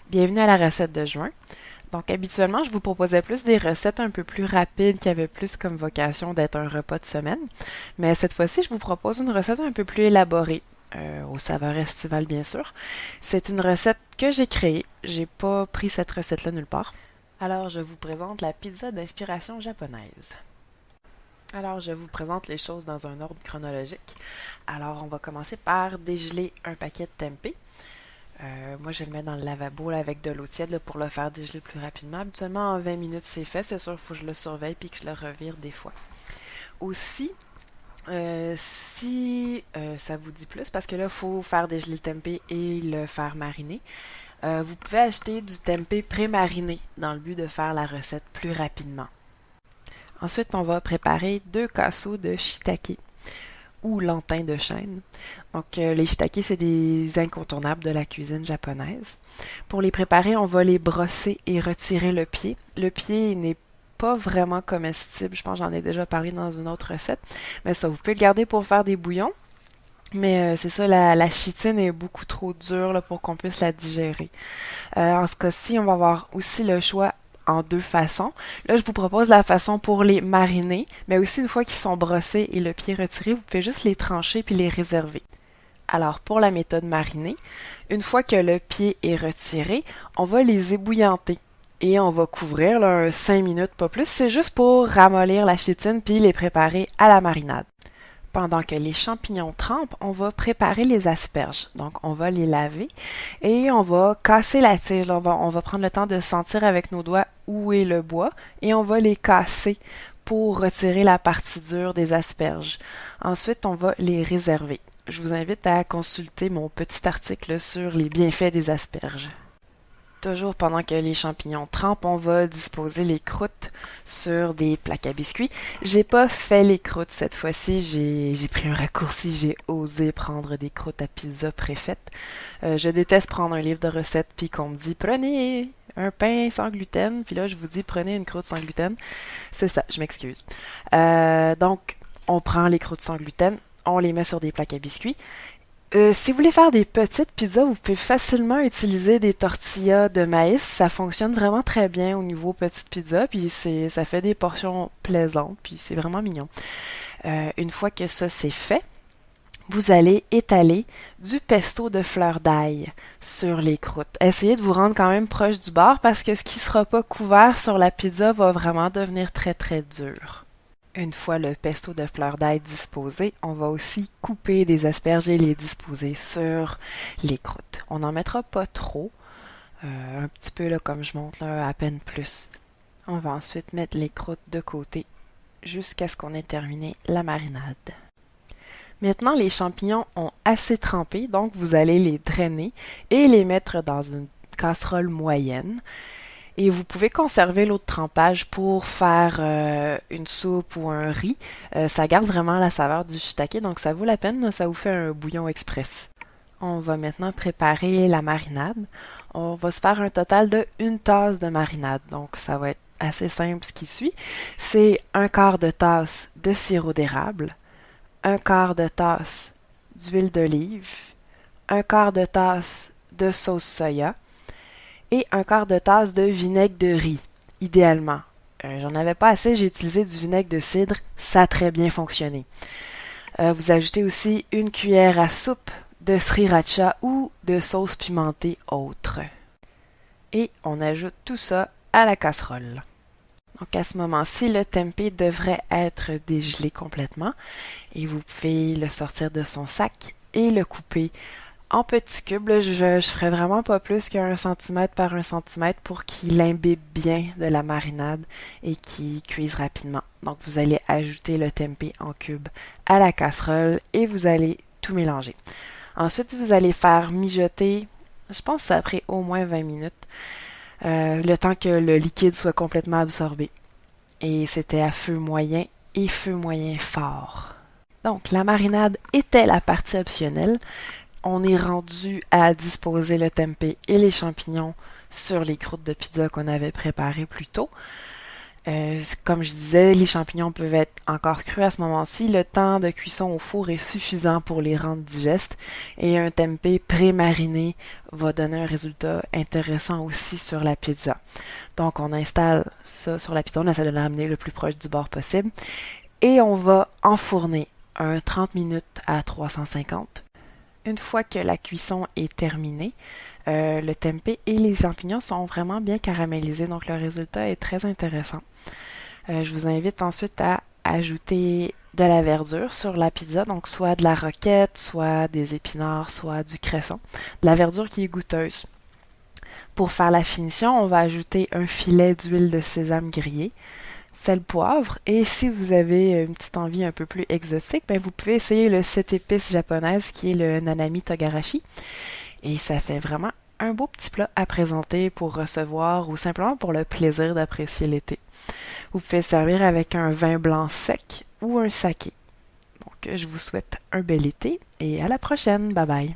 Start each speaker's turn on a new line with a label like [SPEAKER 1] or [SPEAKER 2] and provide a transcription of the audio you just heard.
[SPEAKER 1] Bienvenue à la recette de juin. Donc habituellement, je vous proposais plus des recettes un peu plus rapides qui avaient plus comme vocation d'être un repas de semaine. Mais cette fois-ci, je vous propose une recette un peu plus élaborée, aux saveurs estivales bien sûr. C'est une recette que j'ai créée. J'ai pas pris cette recette-là nulle part. Alors, je vous présente la pizza d'inspiration japonaise. Alors, je vous présente les choses dans un ordre chronologique. Alors, on va commencer par dégeler un paquet de tempeh. Moi, je le mets dans le lavabo là, avec de l'eau tiède là, pour le faire dégeler plus rapidement. Habituellement, en 20 minutes, c'est fait. C'est sûr, il faut que je le surveille puis que je le revire des fois. Aussi, si ça vous dit plus, parce que là, il faut faire dégeler le tempeh et le faire mariner, vous pouvez acheter du tempeh pré-mariné dans le but de faire la recette plus rapidement. Ensuite, on va préparer 2 casseaux de shiitake ou lantin de chêne. Donc, les shiitake, c'est des incontournables de la cuisine japonaise. Pour les préparer, on va les brosser et retirer le pied. Le pied n'est pas vraiment comestible. Je pense que j'en ai déjà parlé dans une autre recette. Mais ça, vous pouvez le garder pour faire des bouillons. Mais c'est ça, la chitine est beaucoup trop dure là, pour qu'on puisse la digérer. En ce cas-ci, on va avoir aussi le choix en 2 façons. Là, je vous propose la façon pour les mariner, mais aussi une fois qu'ils sont brossés et le pied retiré, vous pouvez juste les trancher puis les réserver. Alors, pour la méthode marinée, une fois que le pied est retiré, on va les ébouillanter. Et on va couvrir là, 5 minutes, pas plus. C'est juste pour ramollir la chitine puis les préparer à la marinade. Pendant que les champignons trempent, on va préparer les asperges. Donc, on va les laver et on va casser la tige. On va prendre le temps de sentir avec nos doigts où est le bois et on va les casser pour retirer la partie dure des asperges. Ensuite, on va les réserver. Je vous invite à consulter mon petit article sur les bienfaits des asperges. Toujours pendant que les champignons trempent, on va disposer les croûtes sur des plaques à biscuits. J'ai pas fait les croûtes cette fois-ci, j'ai pris un raccourci, j'ai osé prendre des croûtes à pizza préfaites. Je déteste prendre un livre de recettes puis qu'on me dit prenez un pain sans gluten, puis là je vous dis prenez une croûte sans gluten. C'est ça, je m'excuse. Donc on prend les croûtes sans gluten, on les met sur des plaques à biscuits. Si vous voulez faire des petites pizzas, vous pouvez facilement utiliser des tortillas de maïs. Ça fonctionne vraiment très bien au niveau petite pizza, puis ça fait des portions plaisantes, puis c'est vraiment mignon. Une fois que ça c'est fait, vous allez étaler du pesto de fleur d'ail sur les croûtes. Essayez de vous rendre quand même proche du bord parce que ce qui sera pas couvert sur la pizza va vraiment devenir très très dur. Une fois le pesto de fleur d'ail disposé, on va aussi couper des asperges et les disposer sur les croûtes. On n'en mettra pas trop, un petit peu là comme je montre là, à peine plus. On va ensuite mettre les croûtes de côté jusqu'à ce qu'on ait terminé la marinade. Maintenant, les champignons ont assez trempé, donc vous allez les drainer et les mettre dans une casserole moyenne. Et vous pouvez conserver l'eau de trempage pour faire une soupe ou un riz. Ça garde vraiment la saveur du shiitake, donc ça vaut la peine, là, ça vous fait un bouillon express. On va maintenant préparer la marinade. On va se faire un total de 1 tasse de marinade, donc ça va être assez simple ce qui suit. C'est 1/4 de tasse de sirop d'érable, 1/4 de tasse d'huile d'olive, 1/4 de tasse de sauce soya, et 1/4 de tasse de vinaigre de riz, idéalement. J'en avais pas assez, j'ai utilisé du vinaigre de cidre, ça a très bien fonctionné. Vous ajoutez aussi 1 cuillère à soupe de sriracha ou de sauce pimentée autre. Et on ajoute tout ça à la casserole. Donc à ce moment-ci, le tempeh devrait être dégelé complètement et vous pouvez le sortir de son sac et le couper en petits cubes. Là, je ferais vraiment pas plus qu'1 cm par 1 cm pour qu'il imbibe bien de la marinade et qu'il cuise rapidement. Donc vous allez ajouter le tempeh en cubes à la casserole et vous allez tout mélanger. Ensuite, vous allez faire mijoter, je pense que ça a pris au moins 20 minutes, le temps que le liquide soit complètement absorbé. Et c'était à feu moyen et feu moyen fort. Donc la marinade était la partie optionnelle. On est rendu à disposer le tempeh et les champignons sur les croûtes de pizza qu'on avait préparées plus tôt. Comme je disais, les champignons peuvent être encore crus à ce moment-ci. Le temps de cuisson au four est suffisant pour les rendre digestes et un tempeh pré-mariné va donner un résultat intéressant aussi sur la pizza. Donc on installe ça sur la pizza, on essaie de l'amener le plus proche du bord possible et on va enfourner un 30 minutes à 350. Une fois que la cuisson est terminée, le tempeh et les champignons sont vraiment bien caramélisés, donc le résultat est très intéressant. Je vous invite ensuite à ajouter de la verdure sur la pizza, donc soit de la roquette, soit des épinards, soit du cresson. De la verdure qui est goûteuse. Pour faire la finition, on va ajouter un filet d'huile de sésame grillée, sel, poivre, et si vous avez une petite envie un peu plus exotique, ben vous pouvez essayer le 7 épices japonaise qui est le nanami togarashi. Et ça fait vraiment un beau petit plat à présenter pour recevoir ou simplement pour le plaisir d'apprécier l'été. Vous pouvez servir avec un vin blanc sec ou un saké. Donc, je vous souhaite un bel été et à la prochaine. Bye bye.